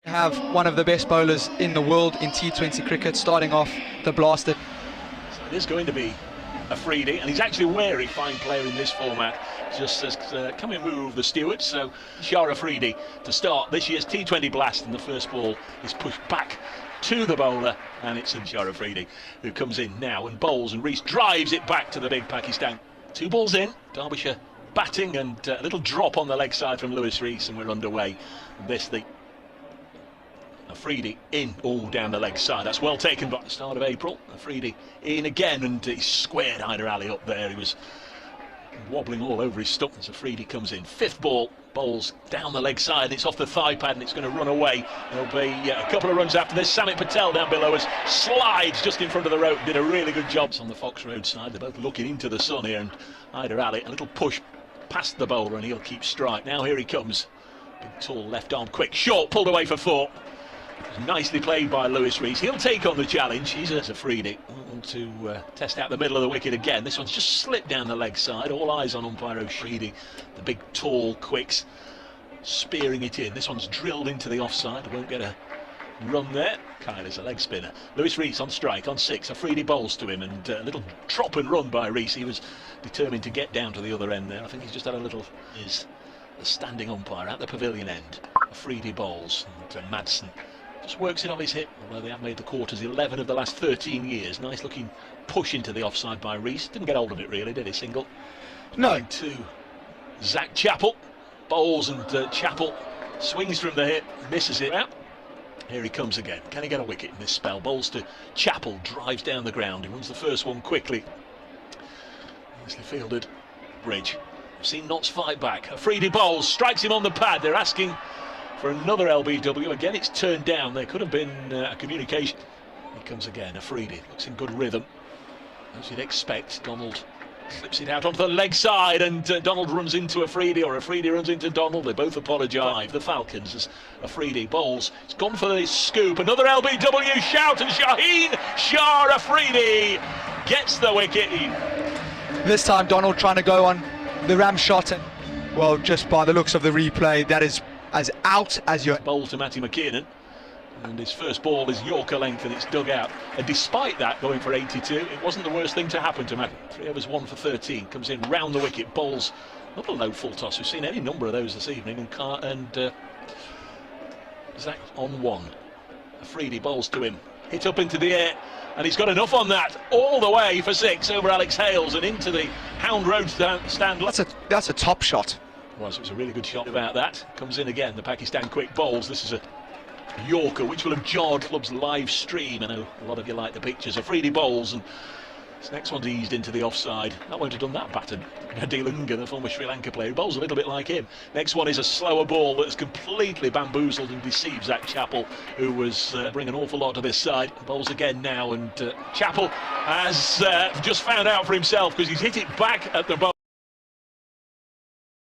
Have one of the best bowlers in the world in T20 cricket, starting off the blaster. So it is going to be Afridi, and he's actually a wary fine player in this format. Just says, come and move the steward. So Shah Afridi to start this year's T20 blast, and the first ball is pushed back to the bowler, and it's Shah Afridi who comes in now and bowls, and Rees drives it back to the big Pakistan. 2 balls in, Derbyshire batting, and a little drop on the leg side from Lewis Rees, and we're underway. This the Afridi in, all down the leg side. That's well taken by the start of April. Afridi in again, and he squared Hyder Ali up there. He was wobbling all over his stump as Afridi comes in. 5th ball, bowls down the leg side. It's off the thigh pad and it's going to run away. There'll be a couple of runs after this. Samit Patel down below us slides just in front of the rope. Did a really good job on the Fox Road side. They're both looking into the sun here, and Hyder Ali, a little push past the bowler, and he'll keep strike. Now here he comes. Big, tall, left arm, quick, short, pulled away for 4. Nicely played by Lewis Rees. He'll take on the challenge. He's Afridi to test out the middle of the wicket again. This one's just slipped down the leg side. All eyes on umpire Afridi. The big, tall quicks spearing it in. This one's drilled into the offside. Won't get a run there. Kylie's a leg spinner. Lewis Rees on strike on 6. Afridi bowls to him, and a little drop and run by Rees. He was determined to get down to the other end there. I think he's just had a little. Is the standing umpire at the pavilion end. Afridi bowls, and Madsen just works it off his hip, although they have made the quarters 11 of the last 13 years. Nice looking push into the offside by Rees. Didn't get hold of it really, did he? Single. No. To Zach Chappell. Bowls, and Chappell swings from the hip, misses it out. Here he comes again. Can he get a wicket in this spell? Bowls to Chappell, drives down the ground. He runs the first one quickly. Nicely fielded. Bridge. I've seen Notts fight back. Afridi bowls, strikes him on the pad. They're asking for another LBW. Again, it's turned down. There could have been a communication. Here comes again. Afridi looks in good rhythm, as you'd expect. Donald slips it out onto the leg side, and Donald runs into Afridi, or Afridi runs into Donald. They both apologise. The Falcons, as Afridi bowls. It's gone for the scoop. Another LBW shout, and Shaheen Shah Afridi gets the wicket. This time Donald trying to go on the ram shot, and well, just by the looks of the replay, that is as out as your bowl to Matty McKiernan, and his first ball is Yorker length, and it's dug out. And despite that, going for 82, it wasn't the worst thing to happen to Matty. 3 overs 1 for 13, comes in round the wicket, bowls not a low full toss. We've seen any number of those this evening, and Zach on 1. Afridi bowls to him, hit up into the air, and he's got enough on that, all the way for 6 over Alex Hales and into the Hound Road stand. That's a top shot. It was a really good shot about that. Comes in again, the Pakistan quick bowls. This is a Yorker, which will have jarred club's live stream. I know a lot of you like the pictures. Afridi bowls, and this next one's eased into the offside. That won't have done that batter. Adilunga, the former Sri Lanka player, bowls a little bit like him. Next one is a slower ball that's completely bamboozled and deceived Zach Chappell, who was bringing an awful lot to this side. Bowls again now, and Chappell has just found out for himself, because he's hit it back at the bowl.